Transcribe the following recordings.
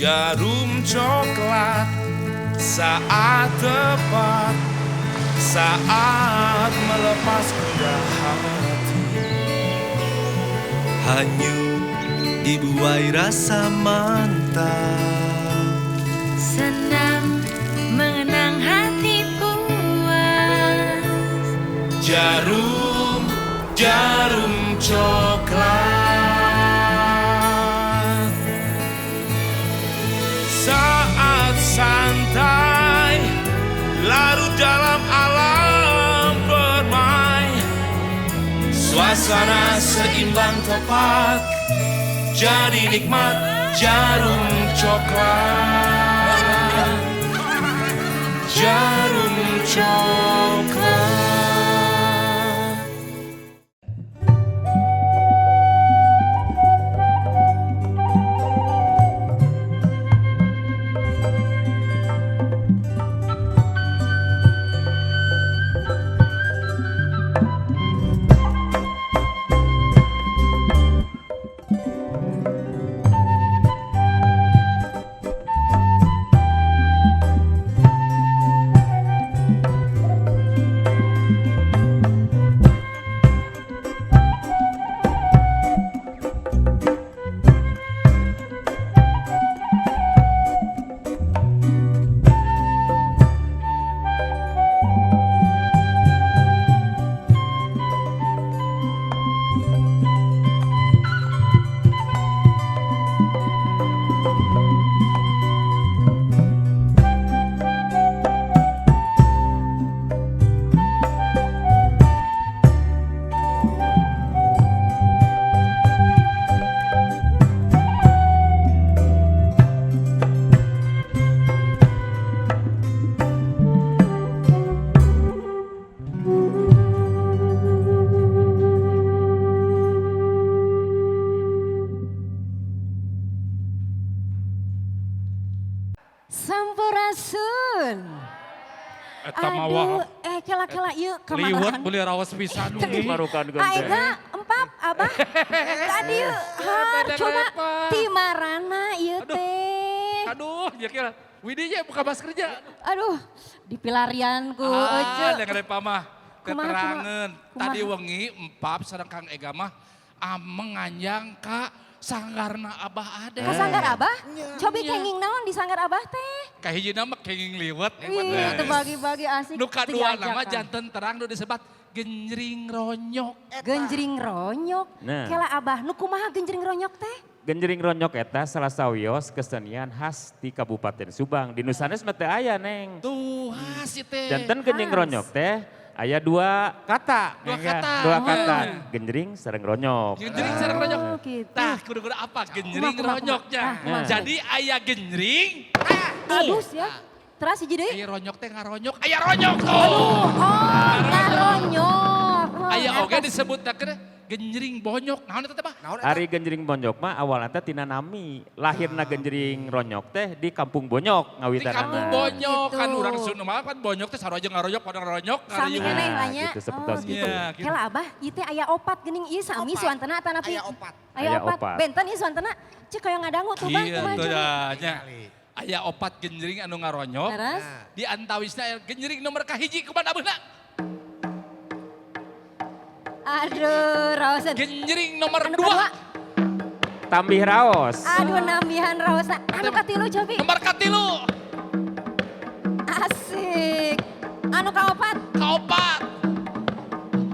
Jarum coklat saat tepat, saat melepas gundah hati. Hanyut dibuai rasa mantap, senang mengenang hati puas. Jarum, jarum coklat. Saat santai, larut dalam alam permai. Suasana seimbang tepat, jadi nikmat jarum coklat. Jarum coklat. Sampurasun. Eta mawah kela-kela ieu liwet kemana? beli rawas pisan Ini marukan Aega ganteng. empap abah. Tadi har coba timarana ieu teh. Aduh, ya kira Widi ya buka masker kerja. Aduh, di pilarianku Dengan Repa mah keterangan. kumaha? Tadi wengi empap sareng Kang Ega mah menganjang ka sanggarna Abah Ade. Ka sanggar abah? Cobi kenging naon di sanggar abah teh? Kahijina mah kenging liwet. Iya, teu bagi-bagi asik. Nu kadua nama diajakan. janten terang nu disebat genjring ronyok. Genjring ronyok. Nah. Kela abah, nu kumaha genjring ronyok teh? Genjring ronyok eta salah sawios kesenian khas di Kabupaten Subang. Di Nusanes mah teu aya, Neng. Tuh, si teh. Janten genjring ronyok teh aya dua kata. Dua Neng, ya. kata. Dua Oh. kata. Genjring sareng ronyok. Genjring sareng ronyok. Oh, gitu. Tah, kudu-kudu apa? Genjring Kumaha, ronyoknya. kumaha. Jadi aya genjring. Halus ya. Terus hiji deui. Aya ronyok teh ngaronyok. Aya ronyok tuh. Oh, ngaronyok. Aya oge disebutakeun genjring bonyok. Naon eta teh, Pak? Ari genjring bonyok mah awalnya teh tina nami. Lahirna genjring ronyok teh di Kampung Bonyok Di ngawitanana. kampung bonyok gitu. kan urang Sunda mah kan bonyok teh saroja ngaronyok pada ngaronyok. Sami ngariung. keneh lanya. gitu, sepertos gitu. Iya, gitu. Kela abah, ieu teh aya opat geuning ieu sami suantena atau napi? Aya opat. Aya Aya opat. opat. Benten ieu suantena cek aya ngadangu tuh Bang. Iya kumaha tuh coba? nya. Aya opat genjring anu ngaronyok. Terus? Di antawisna aya genjring nomor kahiji kumaha abeuna? Aduh, raosan. Genjring nomor Anu 2. kedua, Tambih raos. aduh nambihan raosan. Anu katilu cobi. Nomor katilu. Asik. Anu kaopat. Kaopat.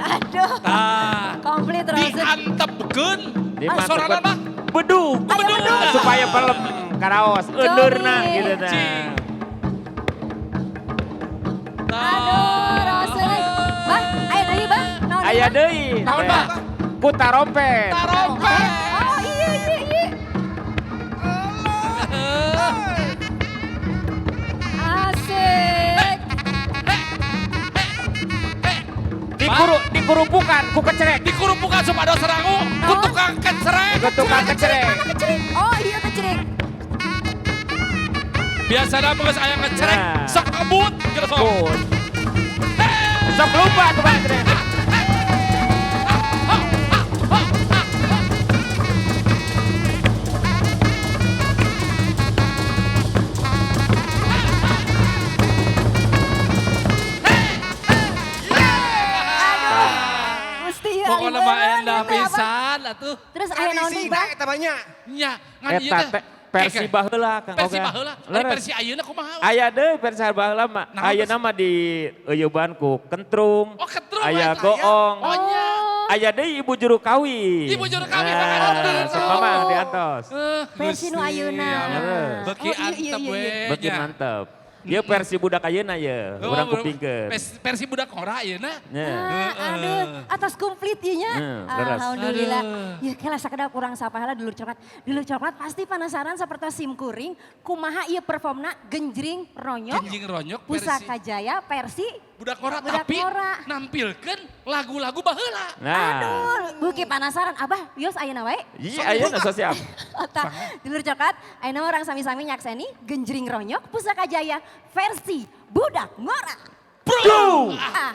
Aduh. Tah. Komplit raosan. Diantepkeun. Dimantepkeun. Sorangan mah Bedug. Aya bedug. Supaya pelem karaos. Eundeurna Cobi. gitu nah. Cing. Aduh, raosan. Bah, aya deui bah. Naon Aya ieu, Bah? deui. Naon, Bah? Putar rompet. Tarompet. Oh iya iya iya. Asik. Dikurupukan ku kecerek. Dikurupukan supados serangu. Ku tukang kecerek. Ku tukang kecerek. Mana kecerik? Oh iya kecerik. Biasana beus aya ngecerek. Nah. Sok ngebut. Gitu sok. Pun. Sok lupa tukang kecerek. Pokoknya mah endah pisan atuh. Terus aya naon deui, Bah? Eta banyak. Nya, ngan ieu Eta teh. teh versi baheula Kang Versi Oga. baheula. Ari Leres. versi ayeuna kumaha? Aya deui versi baheula mah. Naon Ayeuna mah di eueuban ku kentrung. Oh, kentrung, Aya eta. goong. Oh nya. Aya deui ibu juru kawin. Ibu juru kawin, Nah, pakai kentrung. sok mamang di atas. Versi nu ayeuna. Beki Oh, iya, iya, antep iya, we. iya. Beki mantep. Ieu versi budak ayeuna ye, Oh, urang kupingkeun. Versi budak ora ayeuna. Nya. Aduh, atas komplit ieu nya. leres. Alhamdulillah. Aduh. Ya kela sakedak kurang sapaheula dulur coklat. Dulur coklat pasti penasaran saperti sim kuring kumaha ieu performna genjring ronyok. Genjing ronyok Pusaka versi Jaya versi budak ora Budak tapi Ora. nampilkeun lagu-lagu baheula. Nah. Aduh, beuki penasaran. Abah, bios ayeuna wae. Iya, ayeuna so siap. Otak, dulur coklat, ayeuna orang sami-sami nyakseni genjring ronyok Pusaka Jaya versi Budak Ngora. Bro! Ah.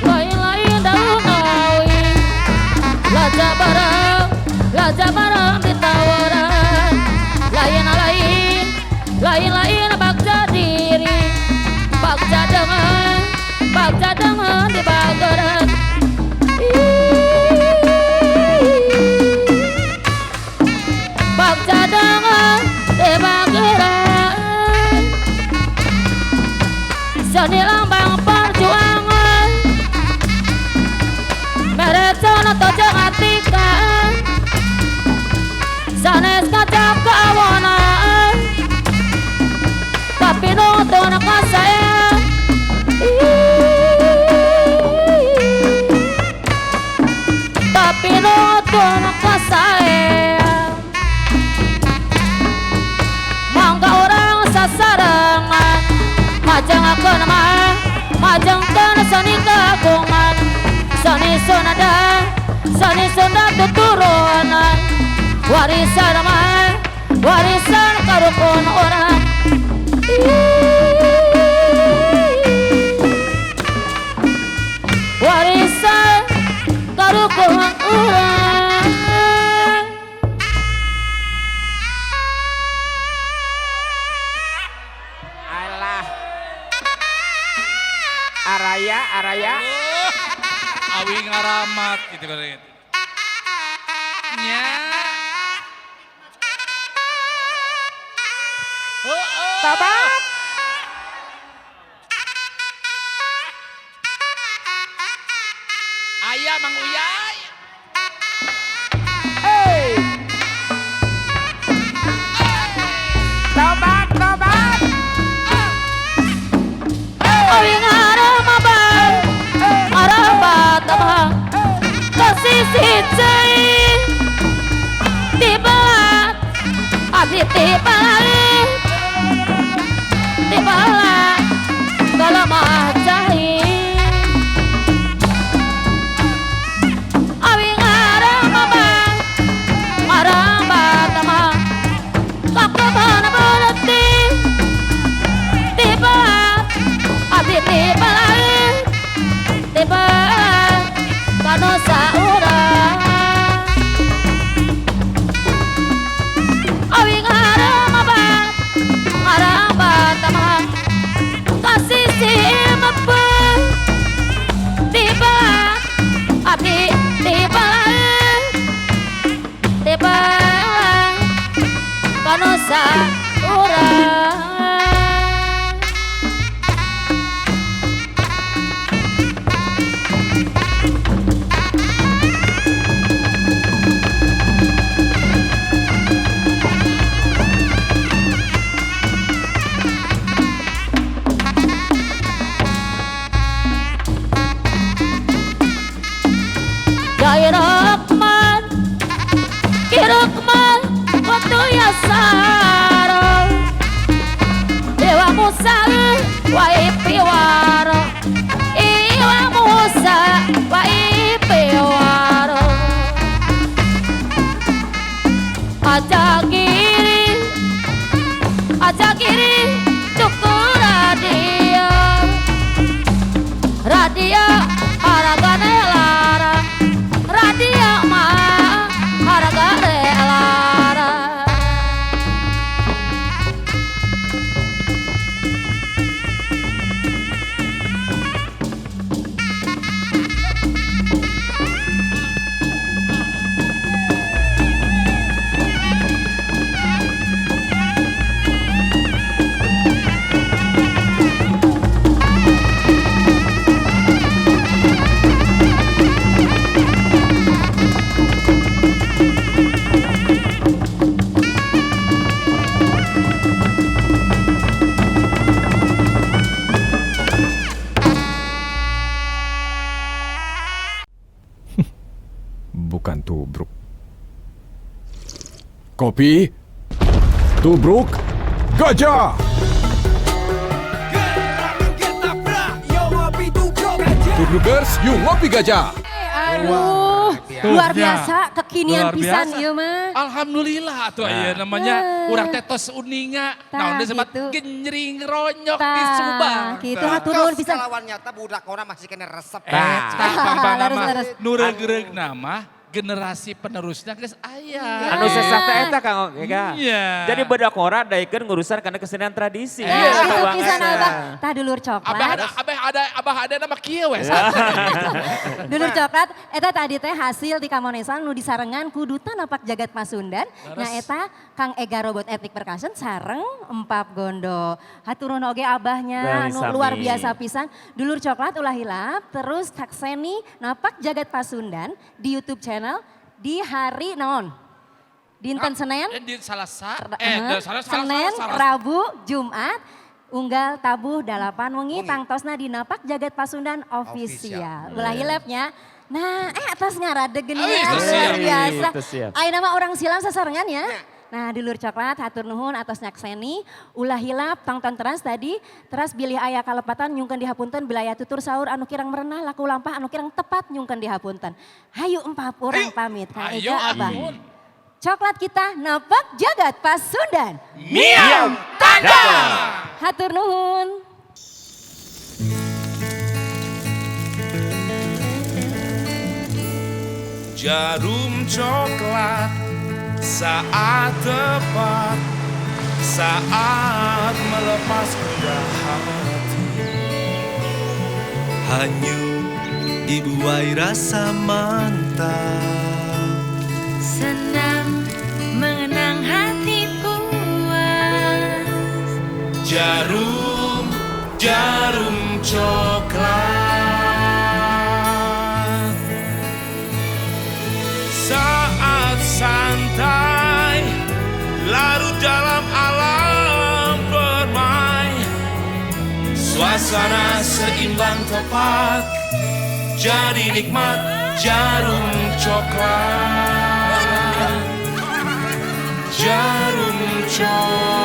Lain-lain daun ngawi, laja bareng ditawaran. Lain-lain bagja diri, bagja dengan dibagaran. Bagja dengan dibagaran. Seni lambang perjuangan. Merecon atau jengatikan sanes kacap keawanan tapi nonton ke saya tapi nonton ke saya mangga orang sasarangan majang aku nama majang dan seni kagungan seni sonada tuturunan warisan mah warisan karukun orang warisan karukun orang Alah. Araya. Awi ngaramat gitu kan. Nya. Tabak. Ayah Mang Uyay. Hey. Tobat. Awi ngaramabay ngarabat abah kasisi cai tibalat abdi tibalat galamah cai awi ngaramabay ngarabat abah kakabana berarti tibalat abdi tibalat kanu saurang awi ngarabat tamah Kopi, tubruk, gajah. Tubrukers, yuk ngopi gajah. Aduh, luar Tuhnya. biasa kekinian Luar pisan biasa. ieu mah. Alhamdulillah tuh ya namanya urang tetos uninga. Tah, Nah, udah sempat gitu. genjring ronyok di Tah, Subang. gitu Tah. haturun pisan. Kalawan nyata budak orang masih kena resep. Pang Leres, nama leres. nuregreg nama generasi penerusnya geus aya. Anu sesah teh eta Kang Ega. Iya. Jadi budak ora daekeun ngurusan karena kesenian tradisi. Nah, Iya, itu banget. pisan Abah. Tah dulur Abah ada nama kieu we. Dulur coklat, eta tadi teh hasil di Kamonesan nu disarengan ku Duta Napak Jagat Pasundan. Nah eta Kang Ega Robot Ethnic Percussion sareng Empap Gondo. Haturun oge abahnya Dari nu sami. luar biasa pisan. Dulur coklat ulah hilap terus Takseni Napak Jagat Pasundan di YouTube channel di hari naon? Dinten Senin, Di Salasa. Senin, Rabu, Jumat, unggal tabuh 8 wengi tangtosna di Napak Jagat Pasundan official. Ulah hilapnya. Nah, atas ngaradeg geuning Itu luar siap. biasa. Itu siap. Aya nama orang silam sasarengan ya. Nah, dulur coklat hatur nuhun atas nyakseni ulah hilap tangton teras tadi teras bilih aya kalepatan nyungkeun dihapunten bilaya tutur saur anu kirang merenah laku lampah anu kirang tepat nyungkeun dihapunten. Hayu empap urang pamit Kang Ayo, Ega Abah. ampun. Coklat kita Napak Jagat Pasundan. Miam tanda. Hatur nuhun. Jarum coklat saat tepat, saat melepas gundah hati. Hanyut dibuai rasa mantap. Senang mengenang hati puas. Jarum, jarum coklat. Saat santai, larut dalam alam bermain. Suasana seimbang tepat, jadi nikmat jarum coklat. Jarum coklat.